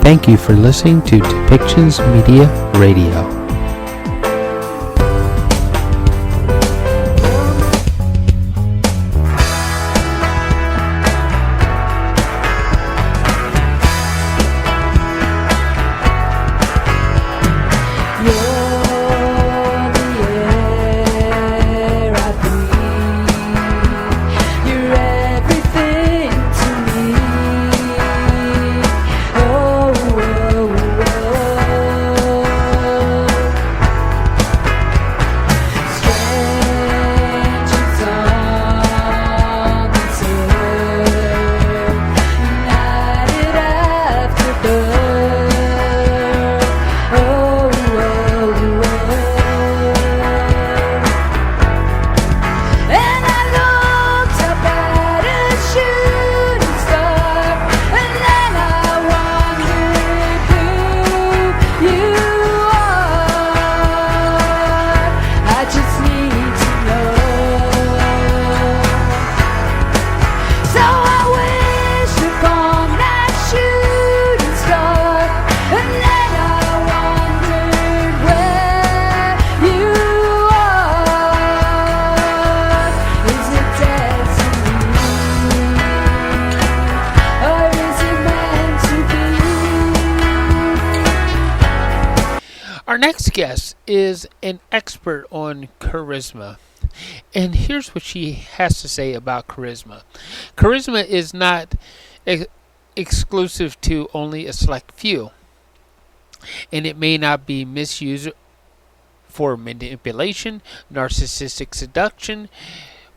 Thank you for listening to Depictions Media Radio. Our next guest is an expert on charisma. And here's what she has to say about charisma. Charisma is not exclusive to only a select few, and it may not be misused for manipulation, narcissistic seduction,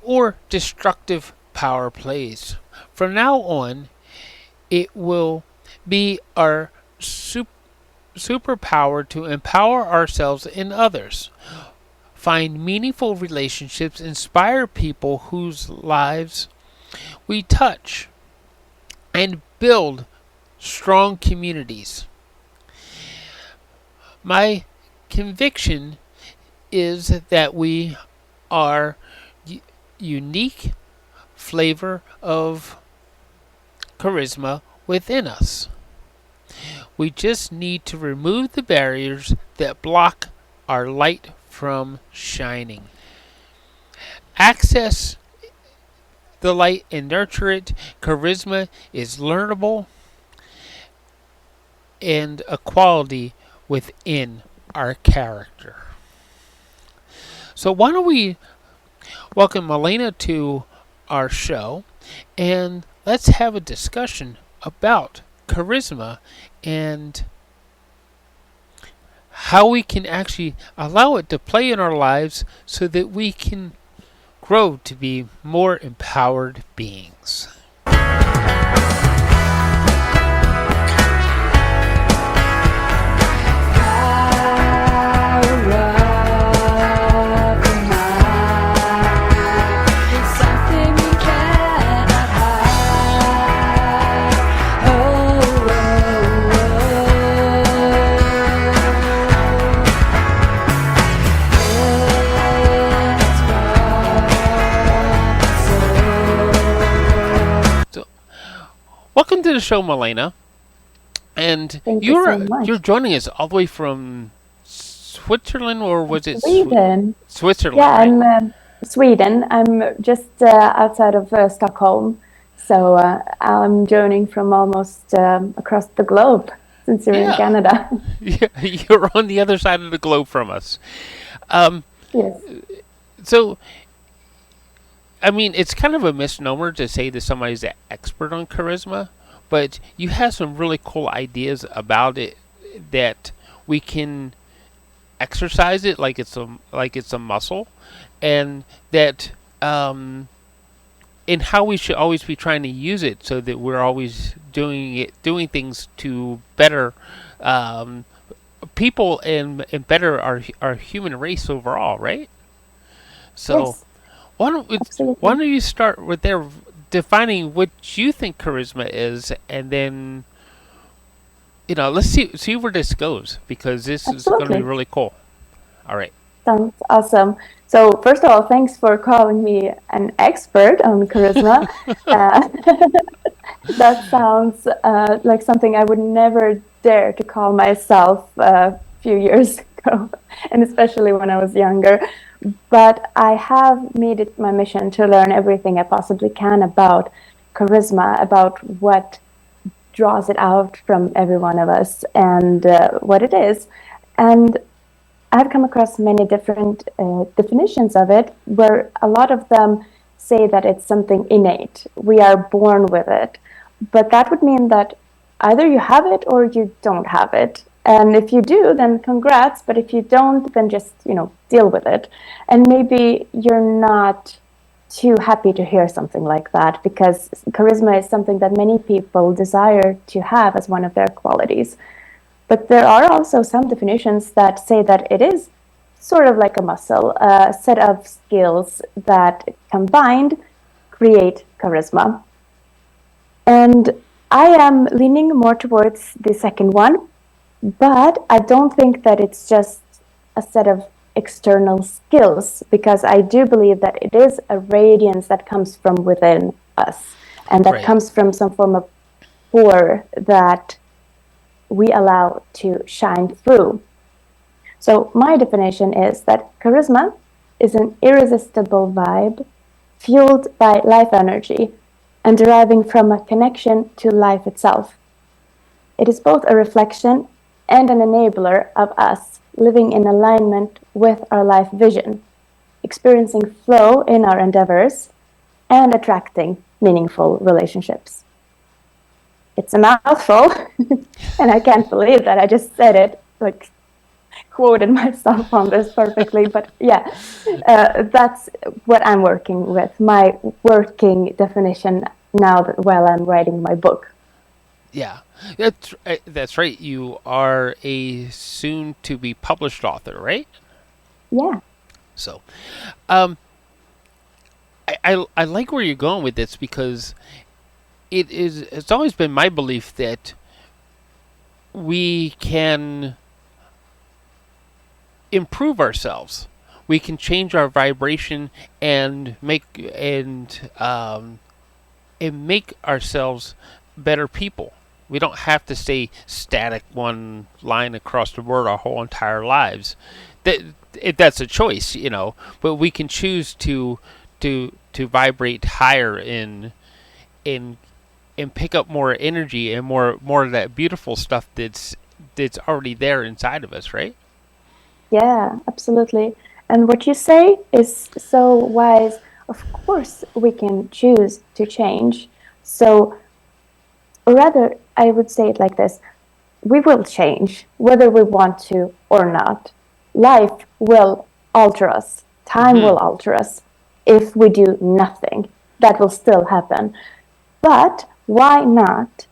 or destructive power plays. From now on, it will be our superpower to empower ourselves and others, find meaningful relationships, inspire people whose lives we touch, and build strong communities. My conviction is that we are unique flavor of charisma within us. We just need to remove the barriers that block our light from shining. Access the light and nurture it. Charisma is learnable and a quality within our character. So why don't we welcome Milena to our show, and let's have a discussion about charisma and how we can actually allow it to play in our lives so that we can grow to be more empowered beings. Welcome to the show, Milena. And Thank you so much. You're joining us all the way from Switzerland, or was it Sweden? Switzerland? Yeah, right? I'm Sweden. I'm just outside of Stockholm. So I'm joining from almost across the globe since you're in Canada. Yeah, you're on the other side of the globe from us. Yes. So, I mean, it's kind of a misnomer to say that somebody's an expert on charisma, but you have some really cool ideas about it that we can exercise it like it's a muscle, and that and how we should always be trying to use it so that we're always doing things to better people and better our human race overall, right? So. Yes. Why don't you start with defining what you think charisma is, and then let's see where this goes, because this is going to be really cool. All right. Sounds awesome. So first of all, thanks for calling me an expert on charisma. That sounds like something I would never dare to call myself a few years ago, and especially when I was younger. But I have made it my mission to learn everything I possibly can about charisma, about what draws it out from every one of us and what it is. And I've come across many different definitions of it, where a lot of them say that it's something innate. We are born with it. But that would mean that either you have it or you don't have it. And if you do, then congrats. But if you don't, then just, deal with it. And maybe you're not too happy to hear something like that, because charisma is something that many people desire to have as one of their qualities. But there are also some definitions that say that it is sort of like a muscle, a set of skills that combined create charisma. And I am leaning more towards the second one, but I don't think that it's just a set of external skills, because I do believe that it is a radiance that comes from within us, and that Right. comes from some form of core that we allow to shine through. So my definition is that charisma is an irresistible vibe fueled by life energy and deriving from a connection to life itself. It is both a reflection and an enabler of us living in alignment with our life vision, experiencing flow in our endeavors, and attracting meaningful relationships. It's a mouthful, and I can't believe that I just said it, like quoted myself on this perfectly. But yeah, that's what I'm working with, my working definition now while I'm writing my book. Yeah, that's right. You are a soon to be published author, right? Yeah. So, um, I like where you're going with this, because it's always been my belief that we can improve ourselves. We can change our vibration and make ourselves better people. We don't have to stay static one line across the board our whole entire lives. That if that's a choice, but we can choose to vibrate higher in and pick up more energy and more of that beautiful stuff that's already there inside of us, right? Yeah, absolutely. And what you say is so wise. Of course, we can choose to change. So, or rather, I would say it like this: we will change whether we want to or not. Life will alter us, time Mm-hmm. will alter us. If we do nothing, that will still happen. But why not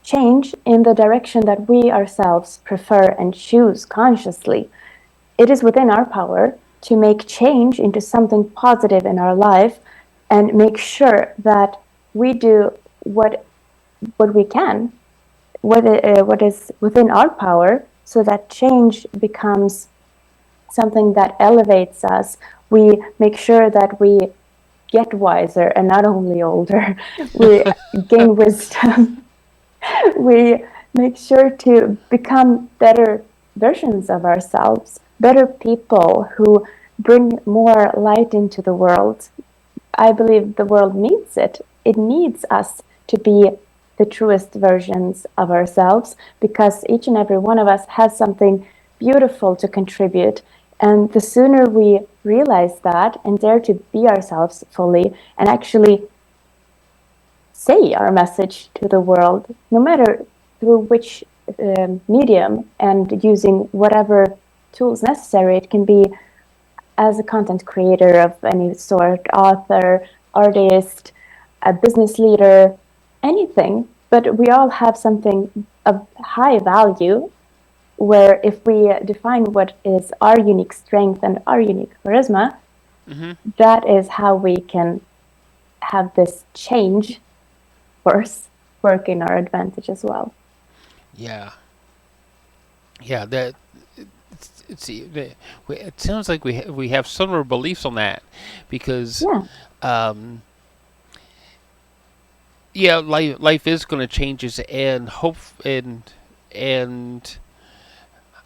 change in the direction that we ourselves prefer and choose consciously? It is within our power to make change into something positive in our life and make sure that we do what we can, what is within our power, so that change becomes something that elevates us. We make sure that we get wiser and not only older. We gain wisdom. We make sure to become better versions of ourselves, better people who bring more light into the world. I believe the world needs it. It needs us to be the truest versions of ourselves, because each and every one of us has something beautiful to contribute. And the sooner we realize that and dare to be ourselves fully and actually say our message to the world, no matter through which medium, and using whatever tools necessary, it can be as a content creator of any sort, author, artist, a business leader, anything. But we all have something of high value, where if we define what is our unique strength and our unique charisma, Mm-hmm. that is how we can have this change force work in our advantage as well. Yeah. Yeah. It sounds like we have similar beliefs on that, because Yeah. um, yeah, life is going to change us, and and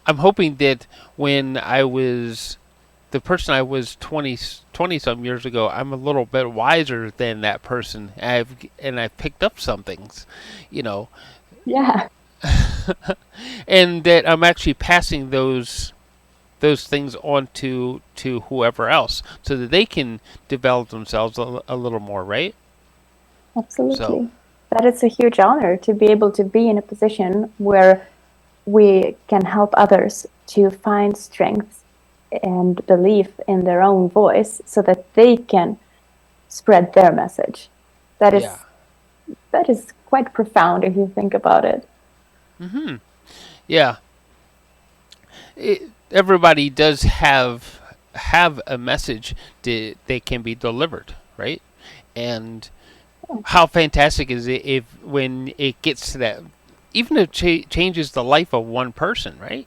I'm hoping that when I was the person I was 20 some years ago, I'm a little bit wiser than that person. I've picked up some things, you know, Yeah, and that I'm actually passing those things on to whoever else so that they can develop themselves a little more, right? So, absolutely. That is a huge honor to be able to be in a position where we can help others to find strength and belief in their own voice so that they can spread their message. That yeah. is that is quite profound if you think about it. Mhm. Yeah. Everybody does have a message that they can be delivered, right? And how fantastic is it if when it gets to that, even if it changes the life of one person, right?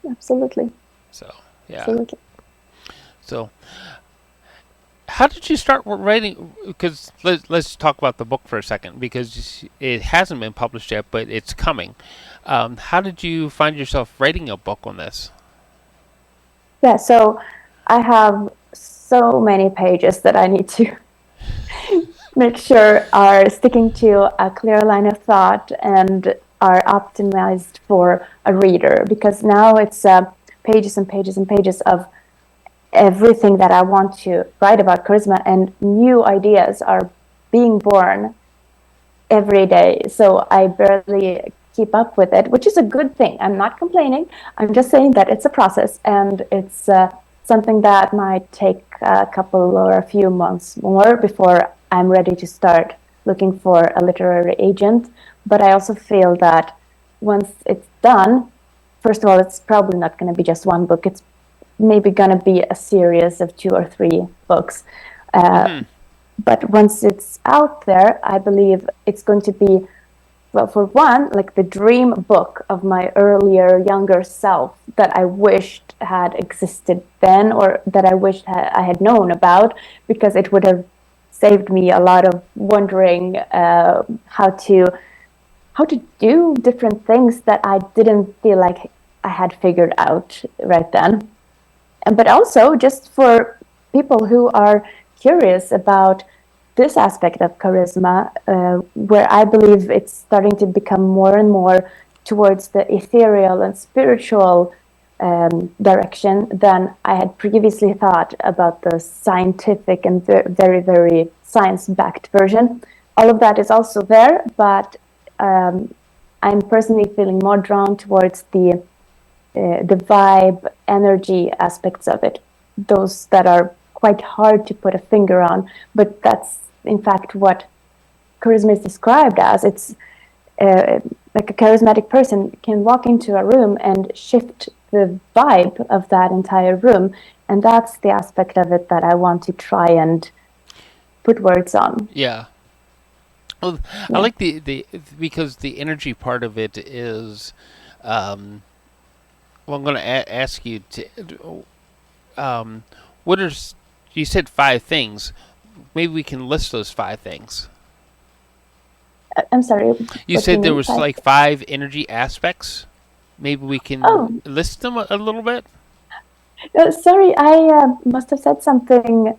Absolutely. So, yeah. Absolutely. So, how did you start writing? Because let's talk about the book for a second, because it hasn't been published yet, but it's coming. How did you find yourself writing a book on this? Yeah, so I have so many pages that I need to make sure are sticking to a clear line of thought and are optimized for a reader, because now it's pages and pages and pages of everything that I want to write about charisma, and new ideas are being born every day. So I barely keep up with it, which is a good thing. I'm not complaining. I'm just saying that it's a process, and it's something that might take a couple or a few months more before I'm ready to start looking for a literary agent. But I also feel that once it's done, first of all, it's probably not going to be just one book. It's maybe going to be a series of 2 or 3 books. Uh, Mm-hmm. but once it's out there, I believe it's going to be, well, for one, like the dream book of my earlier, younger self that I wished had existed then, or that I wished I had known about, because it would have saved me a lot of wondering how to do different things that I didn't feel like I had figured out right then. But also just for people who are curious about this aspect of charisma, where I believe it's starting to become more and more towards the ethereal and spiritual direction than I had previously thought about the scientific and very, very science-backed version. All of that is also there, but I'm personally feeling more drawn towards the vibe, energy aspects of it, those that are quite hard to put a finger on, but that's in fact what charisma is described as. It's like a charismatic person can walk into a room and shift the vibe of that entire room, and that's the aspect of it that I want to try and put words on. Yeah. Well, I Yeah. like the because the energy part of it is. Well, I'm going to ask you to. Um, what are you said 5 things? Maybe we can list those 5 things. I'm sorry, You what do you said there mean was by? like 5 energy aspects. Maybe we can Oh, list them a little bit. sorry, I must have said something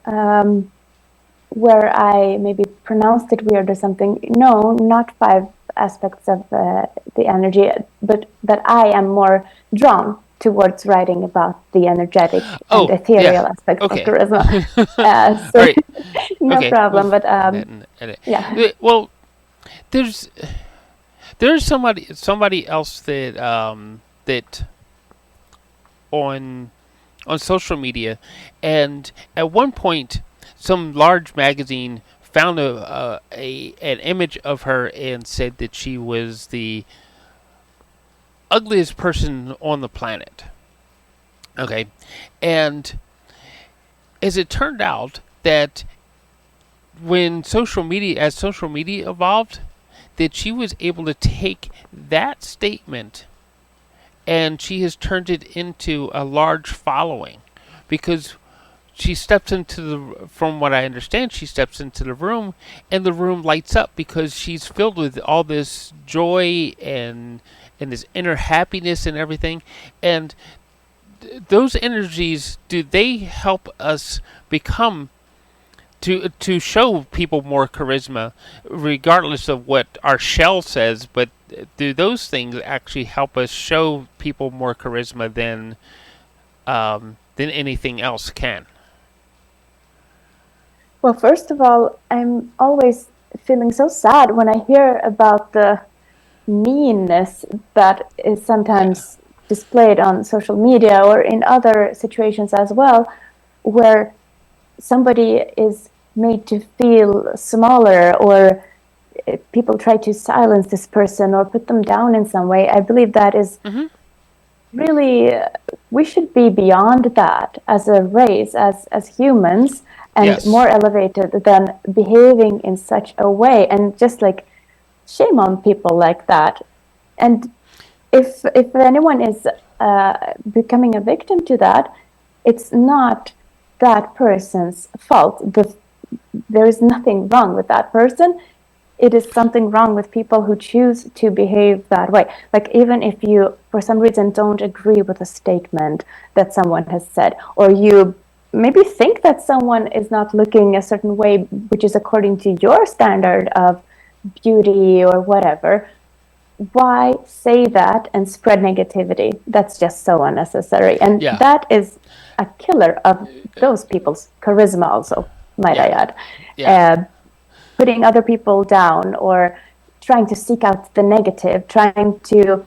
where I maybe pronounced it weird or something. No, not 5 aspects of the energy, but that I am more drawn towards writing about the energetic and Oh, yeah. ethereal aspects of Okay. charisma. All So right. no Okay. We'll problem. But find that in edit. yeah. Well, there's there's somebody else that on social media, and at one point, some large magazine found an image of her and said that she was the ugliest person on the planet. Okay, and as it turned out that as social media evolved, that she was able to take that statement and she has turned it into a large following because she steps into from what I understand, she steps into the room, and the room lights up because she's filled with all this joy and this inner happiness and everything. And those energies, do they help us become to show people more charisma, regardless of what our shell says? But do those things actually help us show people more charisma than anything else can? Well, first of all, I'm always feeling so sad when I hear about the meanness that is sometimes displayed on social media or in other situations as well, where somebody is made to feel smaller, or people try to silence this person or put them down in some way. I believe that is really, we should be beyond that as a race, as humans, and more elevated than behaving in such a way, and just like shame on people like that. And if anyone is becoming a victim to that, it's not that person's fault. There is nothing wrong with that person. It is something wrong with people who choose to behave that way. Like, even if you, for some reason, don't agree with a statement that someone has said, or you maybe think that someone is not looking a certain way, which is according to your standard of beauty or whatever, why say that and spread negativity? That's just so unnecessary. And that is a killer of those people's charisma also, might I add. Putting other people down, or trying to seek out the negative, trying to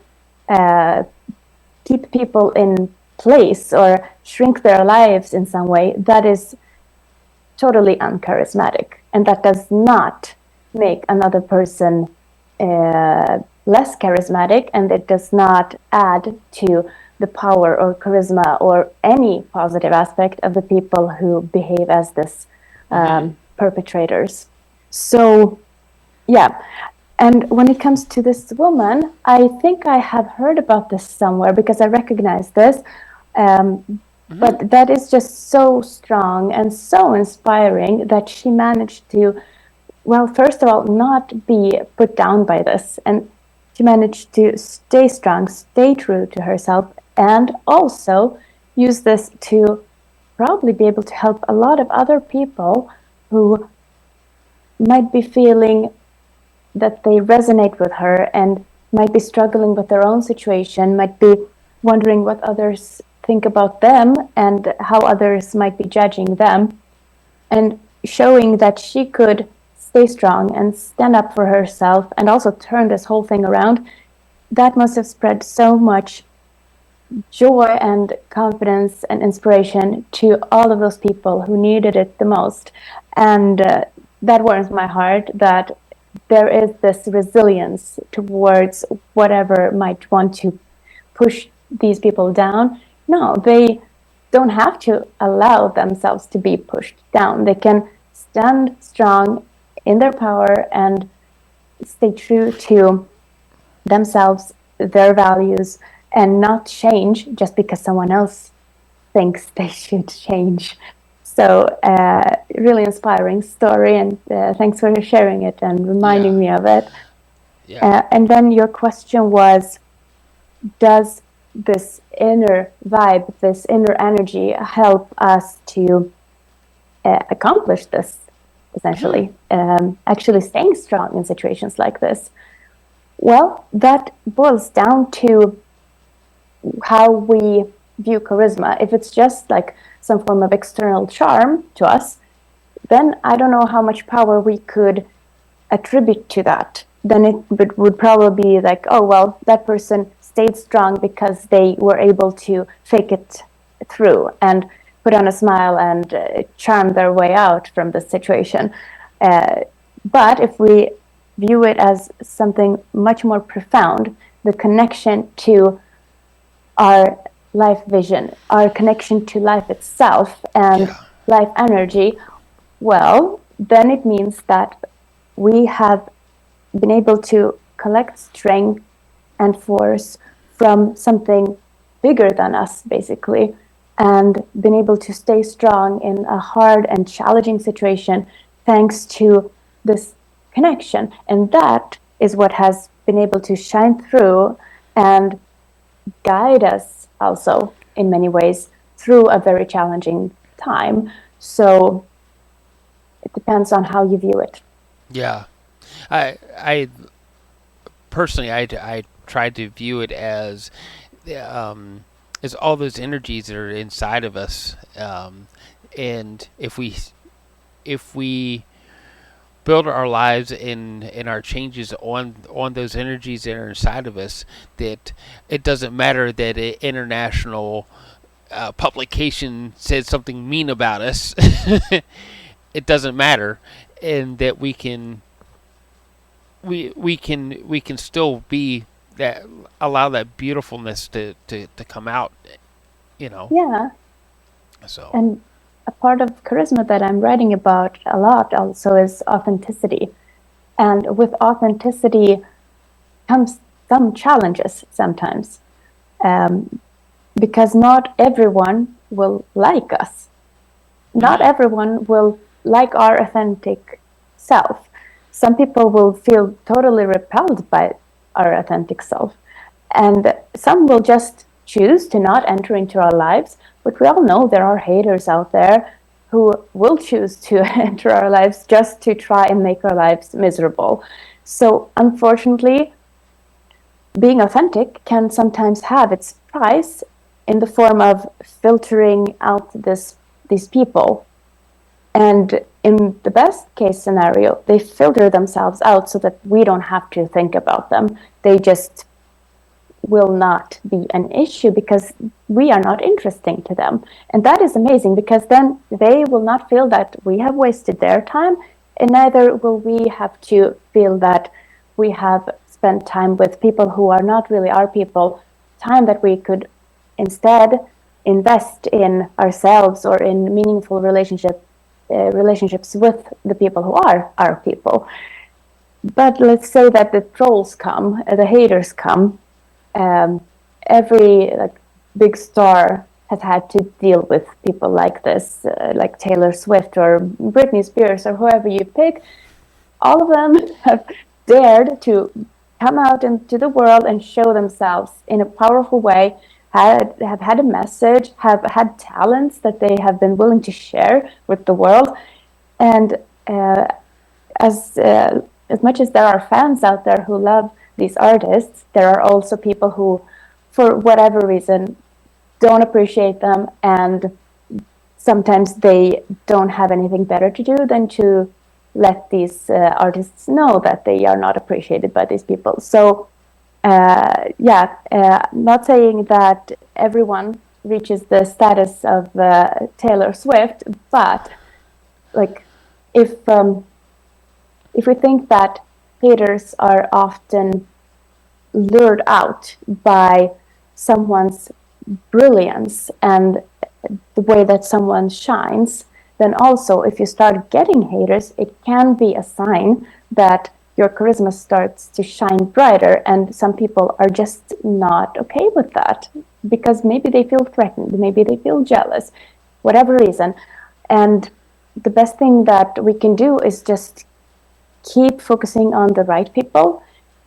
keep people in place or shrink their lives in some way, that is totally uncharismatic. And that does not make another person less charismatic, and it does not add to the power or charisma or any positive aspect of the people who behave as this perpetrators. So, and when it comes to this woman, I think I have heard about this somewhere because I recognize this. But that is just so strong and so inspiring that she managed to, well, first of all, not be put down by this. And she managed to stay strong, stay true to herself, and also use this to probably be able to help a lot of other people who might be feeling that they resonate with her and might be struggling with their own situation, might be wondering what others think about them and how others might be judging them, and showing that she could stay strong and stand up for herself and also turn this whole thing around. That must have spread so much joy and confidence and inspiration to all of those people who needed it the most. And that warms my heart that there is this resilience towards whatever might want to push these people down. No, they don't have to allow themselves to be pushed down. They can stand strong in their power and stay true to themselves, their values, and not change just because someone else thinks they should change. So really inspiring story, and thanks for sharing it and reminding me of it. And then your question was, does this inner vibe, this inner energy help us to accomplish this, essentially, actually staying strong in situations like this? Well, that boils down to how we view charisma. If it's just like some form of external charm to us, then I don't know how much power we could attribute to that. Then it would probably be like, oh, well, that person stayed strong because they were able to fake it through and put on a smile and charm their way out from the situation. But if we view it as something much more profound, the connection to our life vision, our connection to life itself and life energy, well, then it means that we have been able to collect strength and force from something bigger than us, basically. and been able to stay strong in a hard and challenging situation thanks to this connection. And that is what has been able to shine through and guide us also in many ways through a very challenging time. So it depends on how you view it. Yeah. I personally, I try to view it um, as all those energies that are inside of us, and if we build our lives in our changes on those energies that are inside of us, that it doesn't matter that an international publication says something mean about us. It doesn't matter, and that we can still be that, allow that beautifulness to come out, you know. Yeah. So And a part of charisma that I'm writing about a lot also is authenticity. And with authenticity comes some challenges sometimes, um, because not everyone will like us. Not right, everyone will like our authentic self. Some people will feel totally repelled by our authentic self. And some will just choose to not enter into our lives. But we all know there are haters out there who will choose to enter our lives just to try and make our lives miserable. So, unfortunately, being authentic can sometimes have its price in the form of filtering out these people. And in the best case scenario, they filter themselves out so that we don't have to think about them. They just will not be an issue because we are not interesting to them. And that is amazing because then they will not feel that we have wasted their time, and neither will we have to feel that we have spent time with people who are not really our people, time that we could instead invest in ourselves or in meaningful relationships with the people who are our people. But let's say that the trolls come, the haters come. um, every big star has had to deal with people like this, like Taylor Swift or Britney Spears or whoever you pick. All of them have dared to come out into the world and show themselves in a powerful way, have had a message, have had talents that they have been willing to share with the world. And uh, as much as there are fans out there who love these artists, there are also people who, for whatever reason, don't appreciate them, and sometimes they don't have anything better to do than to let these artists know that they are not appreciated by these people. So, not saying that everyone reaches the status of Taylor Swift, but like if if we think that haters are often lured out by someone's brilliance and the way that someone shines, then also if you start getting haters, it can be a sign that your charisma starts to shine brighter, and some people are just not okay with that because maybe they feel threatened, maybe they feel jealous, whatever reason. And the best thing that we can do is just keep focusing on the right people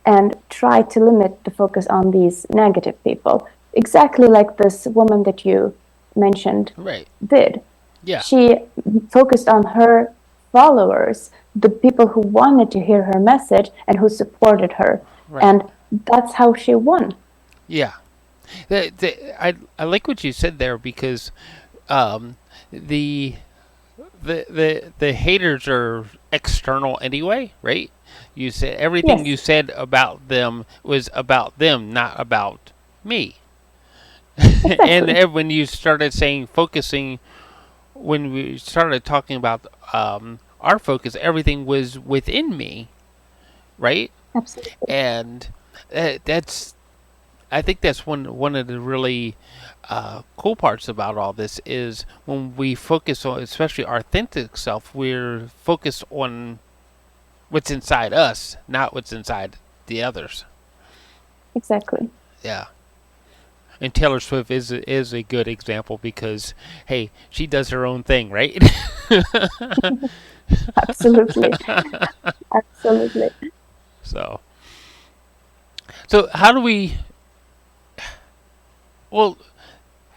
and try to limit the focus on these negative people. Exactly like this woman that you mentioned right, did. yeah, She focused on her followers, the people who wanted to hear her message and who supported her. right, And that's how she won. yeah. I like what you said there, because um, the the haters are external anyway, right? You said everything you Yes, said about them was about them, not about me. And exactly. when you started saying focusing, when we started talking about our focus, everything was within me, right? Absolutely. And that's, I think that's one of the really cool parts about all this, is when we focus on, especially our authentic self, we're focused on what's inside us, not what's inside the others. Exactly. Yeah. And Taylor Swift is a good example because hey, she does her own thing, right? Absolutely. Absolutely. so so how do we? Well,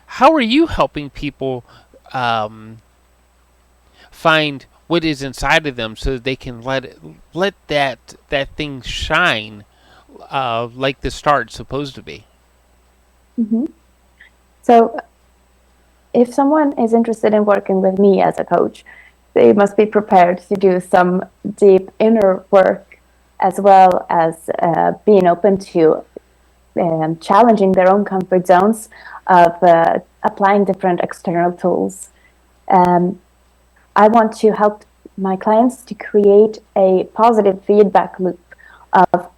how are you helping people um, find what is inside of them so that they can let that thing shine like the star it's supposed to be? Hmm. So, if someone is interested in working with me as a coach, they must be prepared to do some deep inner work as well as being open to challenging their own comfort zones of applying different external tools. Um, I want to help my clients to create a positive feedback loop of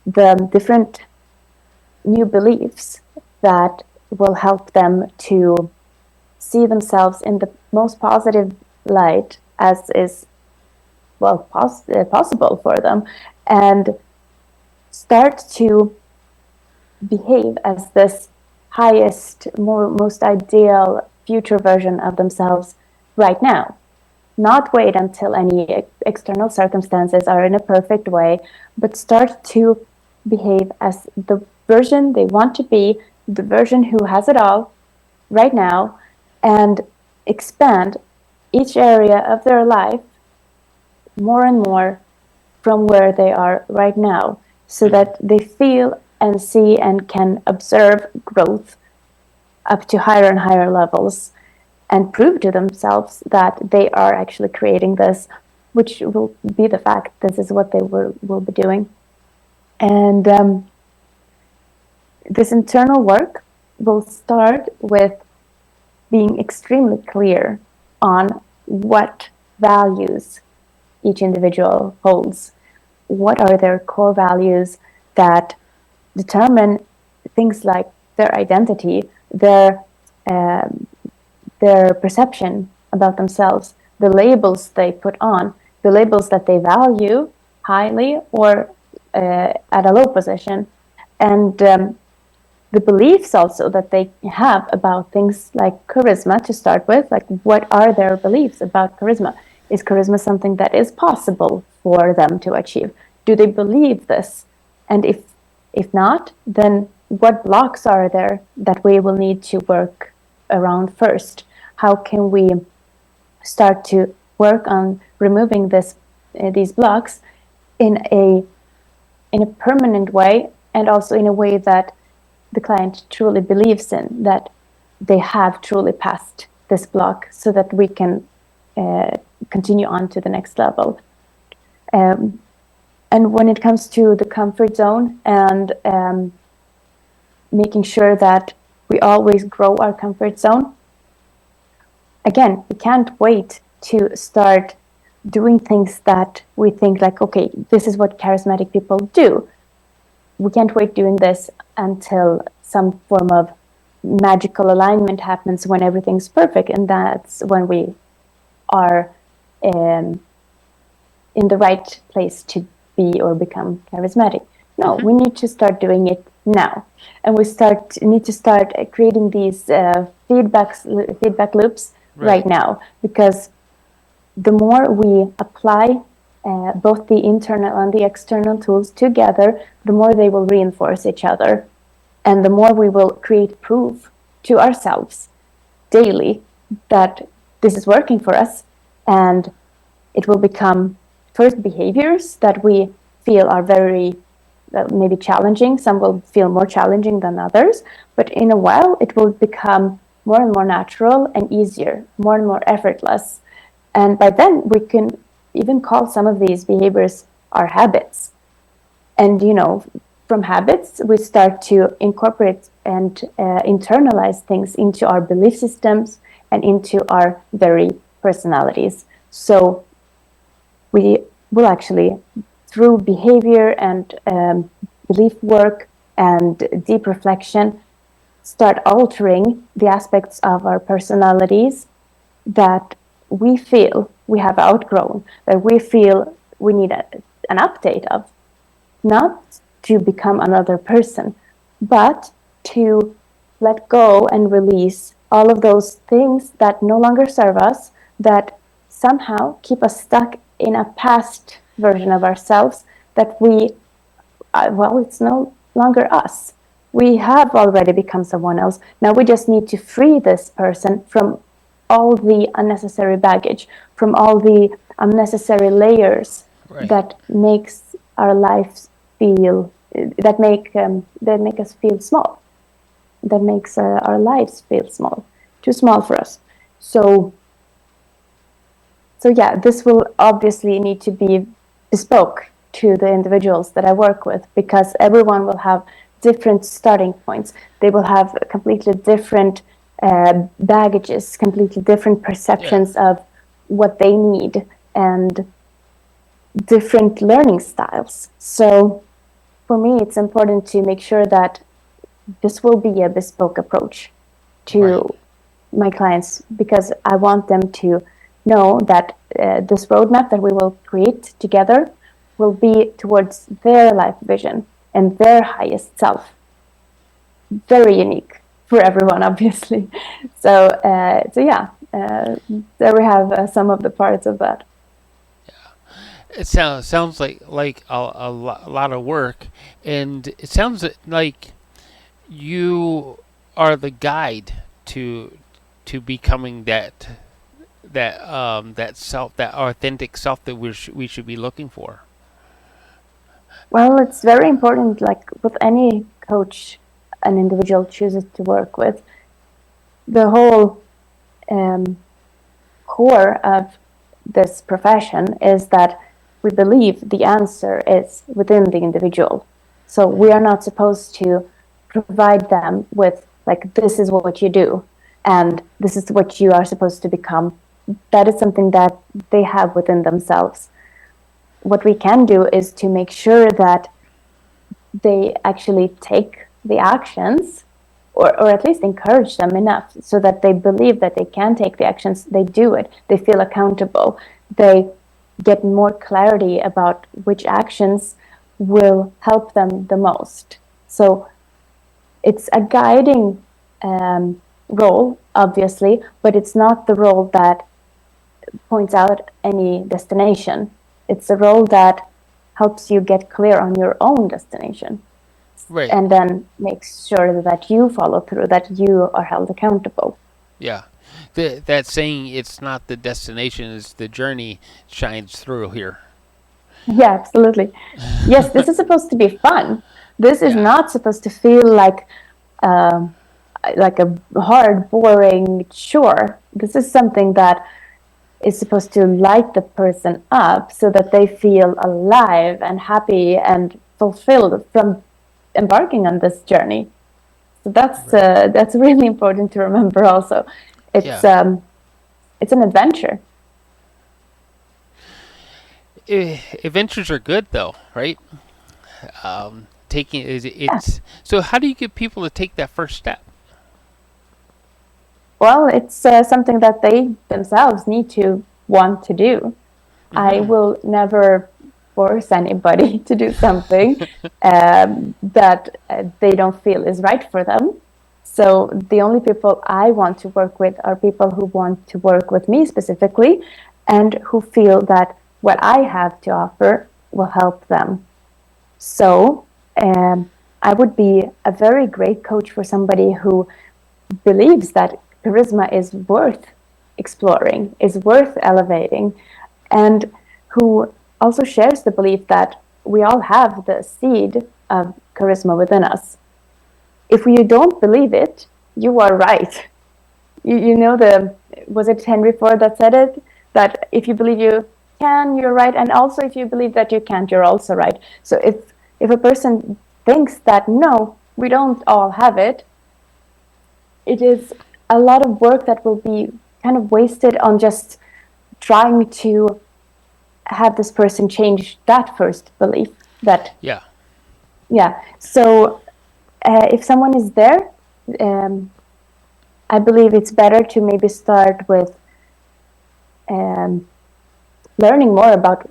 the different new beliefs that will help them to see themselves in the most positive light as is possible for them, and start to behave as this highest, most ideal future version of themselves right now. Not wait until any external circumstances are in a perfect way, but start to behave as the version they want to be, the version who has it all right now, and expand each area of their life more and more from where they are right now, so Mm-hmm. that they feel and see and can observe growth up to higher and higher levels, and prove to themselves that they are actually creating this, which will be the fact this is what they will be doing. And this internal work will start with being extremely clear on what values each individual holds. What are their core values that determine things like their identity, um, their perception about themselves, the labels they put on, the labels that they value highly or at a low position, and the beliefs also that they have about things like charisma to start with. Like, what are their beliefs about charisma? Is charisma something that is possible for them to achieve? Do they believe this? And if not, then what blocks are there that we will need to work around first? How can we start to work on removing these blocks in a permanent way, and also in a way that the client truly believes in, that they have truly passed this block, so that we can continue on to the next level. And when it comes to the comfort zone and making sure that we always grow our comfort zone, again, we can't wait to start doing things that we think like, okay, this is what charismatic people do. We can't wait doing this until some form of magical alignment happens, when everything's perfect, and that's when we are in the right place to be or become charismatic. No, we need to start doing it now, and we need to start creating these feedback loops right now, because the more we apply both the internal and the external tools together, the more they will reinforce each other, and the more we will create proof to ourselves daily that this is working for us, and it will become first behaviors that we feel are very maybe challenging. Some will feel more challenging than others, but in a while it will become more and more natural and easier, more and more effortless. And by then we can even call some of these behaviors our habits. And from habits we start to incorporate and internalize things into our belief systems and into our very personalities. So we will actually, through behavior and belief work and deep reflection, start altering the aspects of our personalities that we feel we have outgrown, that we feel we need an update of, not to become another person, but to let go and release all of those things that no longer serve us, that somehow keep us stuck in a past version of ourselves that well, it's no longer us. We have already become someone else. Now we just need to free this person from all the unnecessary baggage, from all the unnecessary layers Right. that makes our lives feel that make us feel small, that makes our lives feel small, too small for us. So yeah, this will obviously need to be bespoke to the individuals that I work with, because everyone will have different starting points. They will have completely different baggages, completely different Yeah. perceptions of what they need, and different learning styles. So for me, it's important to make sure that this will be a bespoke approach Right. to my clients, because I want them to know that this roadmap that we will create together will be towards their life vision and their highest self. Very unique for everyone, obviously. So yeah, there we have some of the parts of that. It sounds like a lot of work, and it sounds like you are the guide to becoming that self, that authentic self that we should be looking for. Well, it's very important, like with any coach an individual chooses to work with, the whole core of this profession is that we believe the answer is within the individual. So we are not supposed to provide them with, like, this is what you do and this is what you are supposed to become. That is something that they have within themselves. What we can do is to make sure that they actually take the actions, or at least encourage them enough so that they believe that they can take the actions, they do it, they feel accountable, they get more clarity about which actions will help them the most. So it's a guiding role, obviously, but it's not the role that points out any destination. It's a role that helps you get clear on your own destination, Right. and then makes sure that you follow through, that you are held accountable. Yeah. That saying, it's not the destination, it's the journey, shines through here. Yeah, absolutely. Yes, this is supposed to be fun. This is Yeah. not supposed to feel um, like a hard, boring chore. This is something that is supposed to light the person up so that they feel alive and happy and fulfilled from embarking on this journey. So Right. that's really important to remember. Also, it's Yeah. um, it's an adventure. Adventures are good though, right? Taking is Yeah. it's so. How do you get people to take that first step? Well, it's something that they themselves need to want to do. I Hmm. will never force anybody to do something that they don't feel is right for them. So the only people I want to work with are people who want to work with me specifically, and who feel that what I have to offer will help them. So I would be a very great coach for somebody who believes that charisma is worth exploring, is worth elevating, and who also shares the belief that we all have the seed of charisma within us. If you don't believe it, you are right. You know, was it Henry Ford that said it? That if you believe you can, you're right, and also if you believe that you can't, you're also right. So if a person thinks that no, we don't all have it, it is a lot of work that will be kind of wasted on just trying to have this person change that first belief. That, Yeah. yeah. So if someone is there, um, I believe it's better to maybe start with um, learning more about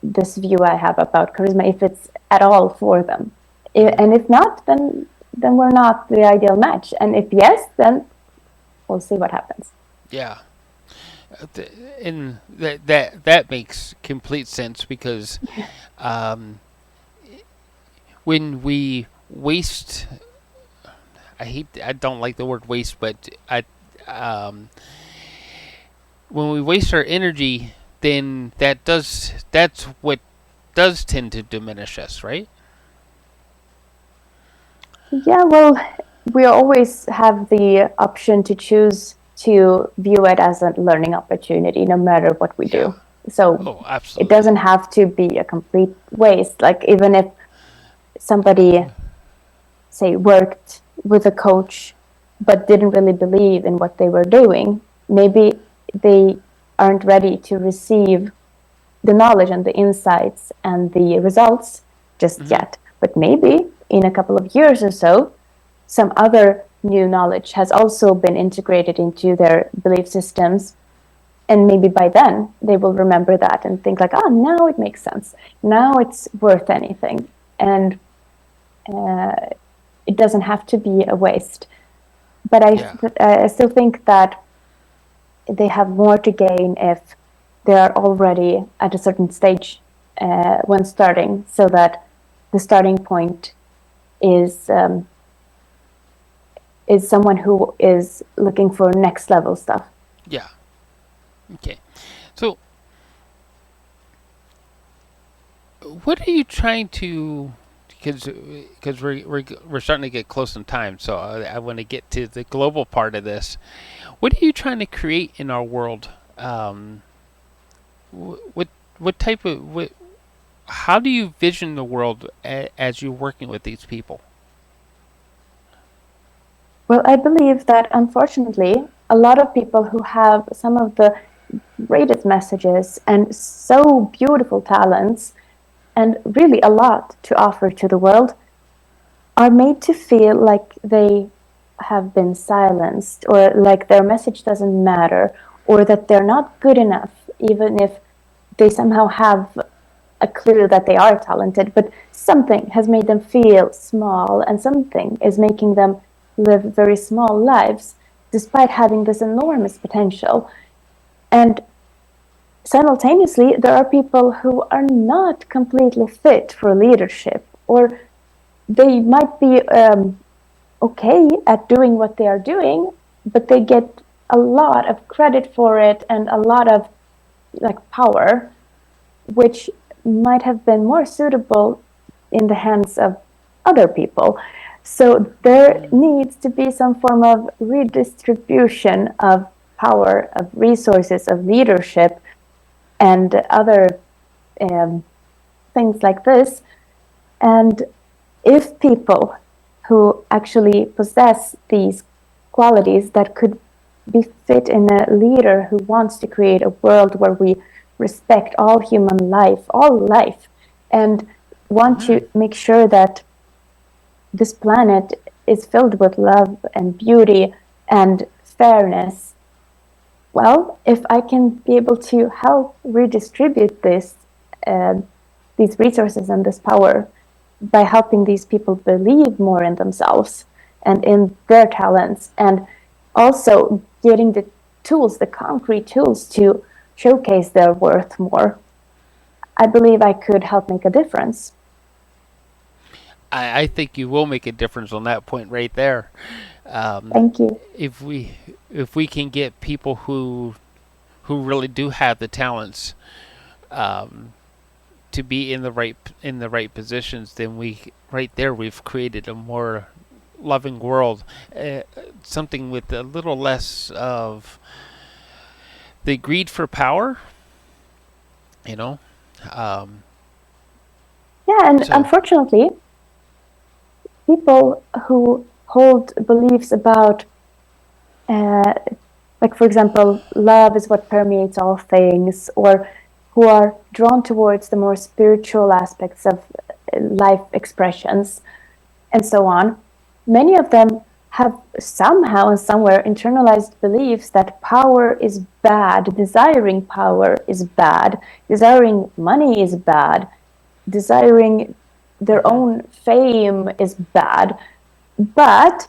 this view I have about charisma, if it's at all for them. Hmm. And if not, then then we're not the ideal match. And if yes, then we'll see what happens. Yeah. And that makes complete sense because um, when we waste, I don't like the word waste, but um, when we waste our energy, then that's what does tend to diminish us, right? Yeah, well, we always have the option to choose to view it as a learning opportunity, no matter what we Yeah. do. So Oh, it absolutely. doesn't have to be a complete waste. Like, even if somebody, say, worked with a coach but didn't really believe in what they were doing, maybe they aren't ready to receive the knowledge and the insights and the results just Hmm. yet. But maybe in a couple of years or so, some other new knowledge has also been integrated into their belief systems. And maybe by then they will remember that and think like, oh, now it makes sense. Now it's worth anything. And uh, it doesn't have to be a waste. But Yeah. I still think that they have more to gain if they are already at a certain stage when starting, so that the starting point is someone who is looking for next level stuff. Yeah. Okay. So, what are you trying to? Because we're starting to get close in time, so I want to get to the global part of this. What are you trying to create in our world? Um, what type of how do you vision the world as you're working with these people? Well, I believe that unfortunately, a lot of people who have some of the greatest messages and so beautiful talents and really a lot to offer to the world are made to feel like they have been silenced, or like their message doesn't matter, or that they're not good enough, even if they somehow have a clue that they are talented, but something has made them feel small, and something is making them live very small lives despite having this enormous potential. And simultaneously, there are people who are not completely fit for leadership, or they might be okay at doing what they are doing, but they get a lot of credit for it and a lot of like power, which might have been more suitable in the hands of other people. So there Mm. needs to be some form of redistribution of power, of resources, of leadership, and other um, things like this. And if people who actually possess these qualities that could be fit in a leader who wants to create a world where we respect all human life, all life, and want Hmm. to make sure that this planet is filled with love and beauty and fairness. Well, if I can be able to help redistribute uh, these resources and this power by helping these people believe more in themselves and in their talents, and also getting the tools, the concrete tools to showcase their worth more, I believe I could help make a difference. I think you will make a difference on that point right there. Um, Thank you. if we can get people who really do have the talents um, to be in the right positions, then we right there we've created a more loving world, uh, something with a little less of the greed for power. You know, um, Yeah, and so unfortunately, people who hold beliefs about, uh, like, for example, love is what permeates all things, or who are drawn towards the more spiritual aspects of life expressions, and so on, many of them have somehow and somewhere internalized beliefs that power is bad, desiring power is bad, desiring money is bad, desiring their mhm. own fame is bad. But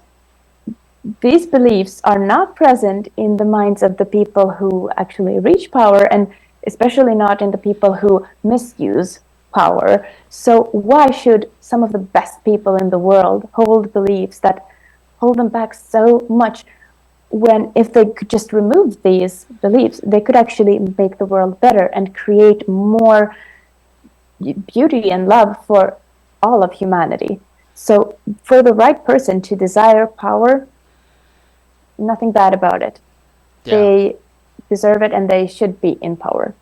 these beliefs are not present in the minds of the people who actually reach power, and especially not in the people who misuse power. So why should some of the best people in the world hold beliefs that hold them back so much, when if they could just remove these beliefs, they could actually make the world better and create more beauty and love for all of humanity? So for the right person to desire power, nothing bad about it. Yeah. They deserve it, and they should be in power.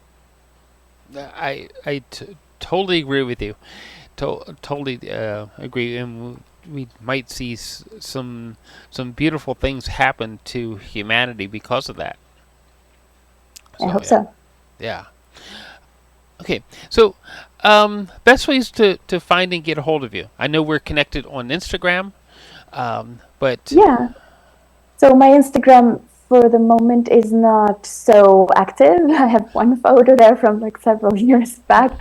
I totally agree with you. Totally agree, and we might see some beautiful things happen to humanity because of that. I hope Yeah. so. Yeah. Okay. So, best ways to find and get a hold of you. I know we're connected on Instagram, but Yeah. So my Instagram for the moment is not so active. I have one photo there from like several years back,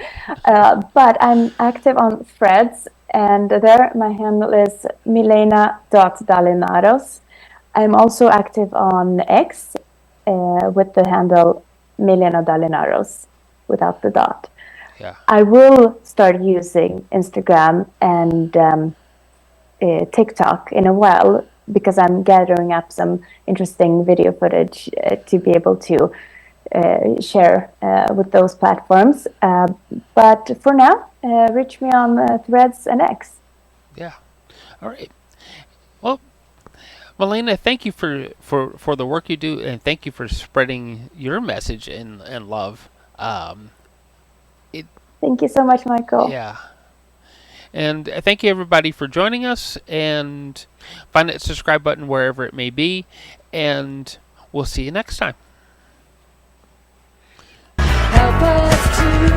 but I'm active on Threads, and there my handle is Milena.Dainaros. I'm also active on X with the handle Milena Dainaros without the dot. yeah, I will start using Instagram and TikTok in a while, because I'm gathering up some interesting video footage to be able to share with those platforms. But for now, reach me on Threads and X. yeah. All right. Well, Milena, thank you for the work you do, and thank you for spreading your message and love. It Thank you so much, Michael. Yeah. And thank you everybody for joining us, and find that subscribe button wherever it may be, and we'll see you next time. Help us to go.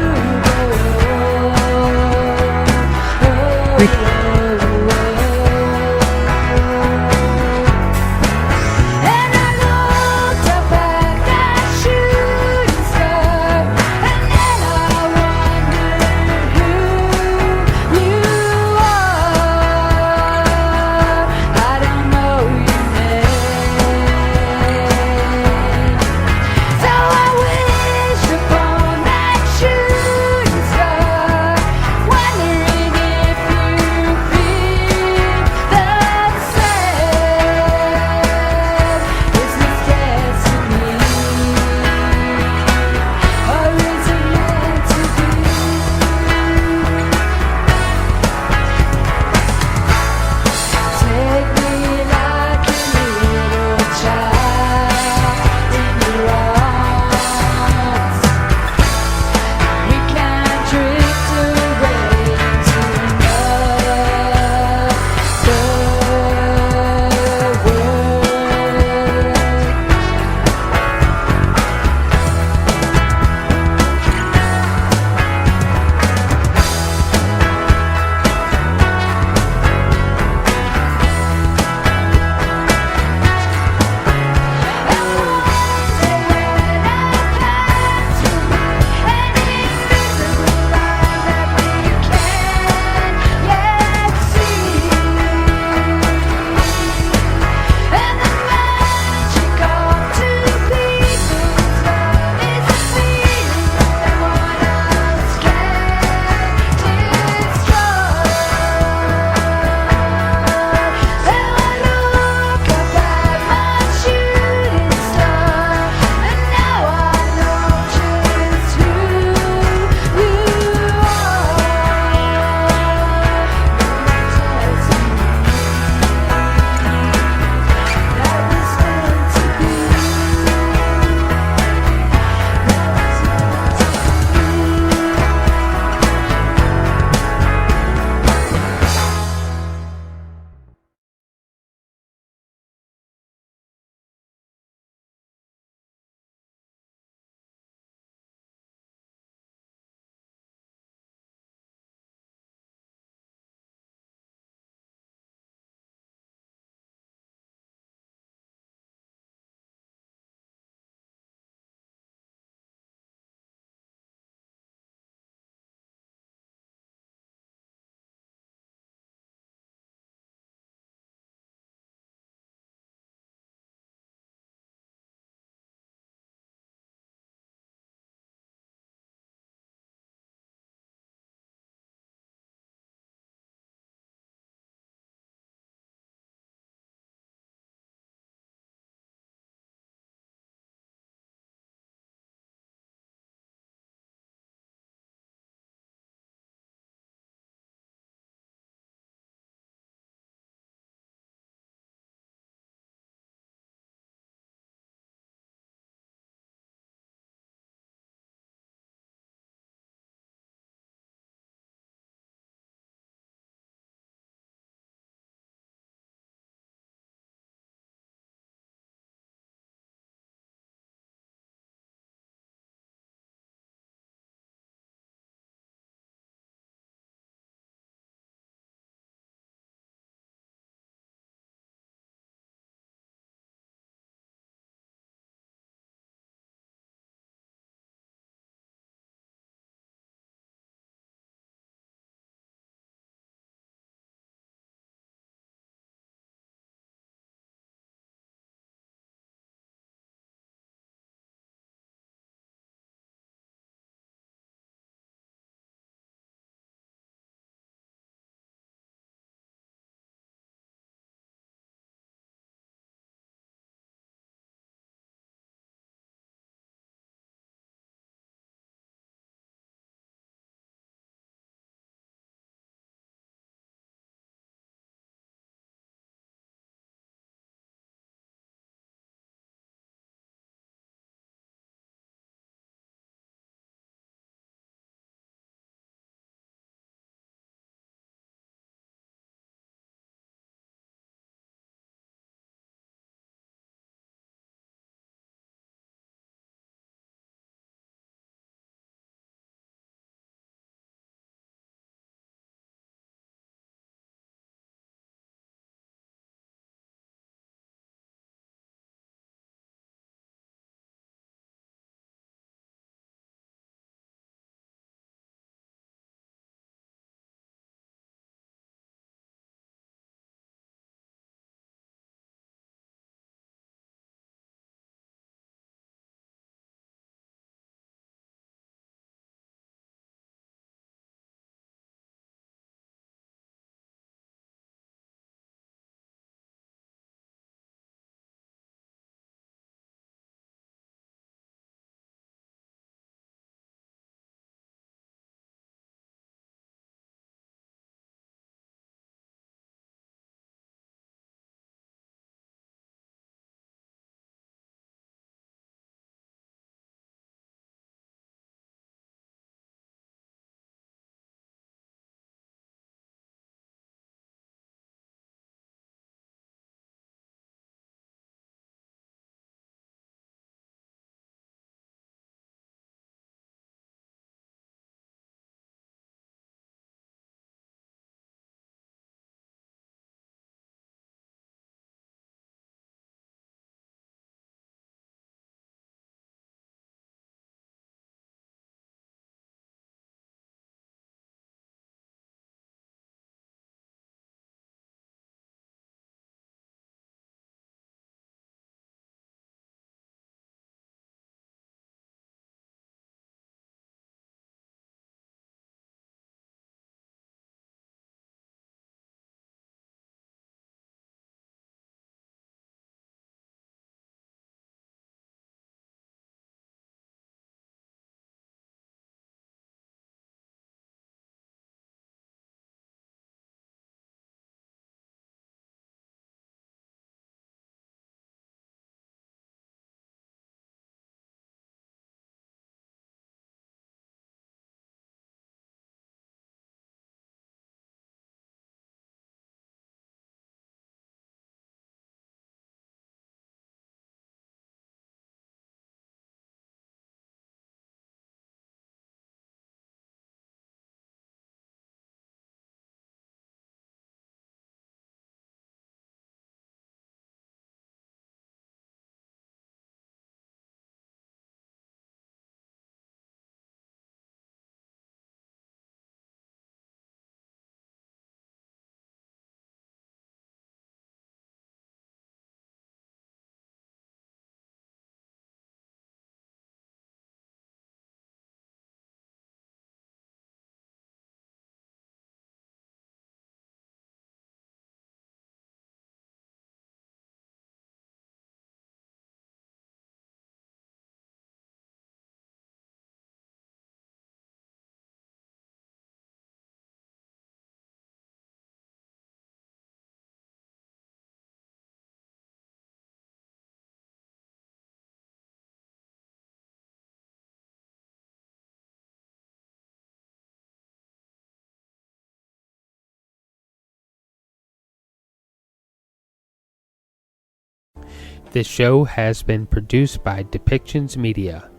This show has been produced by Depictions Media.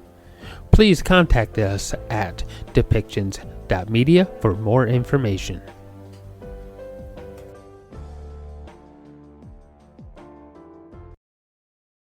Please contact us at depictions.media for more information.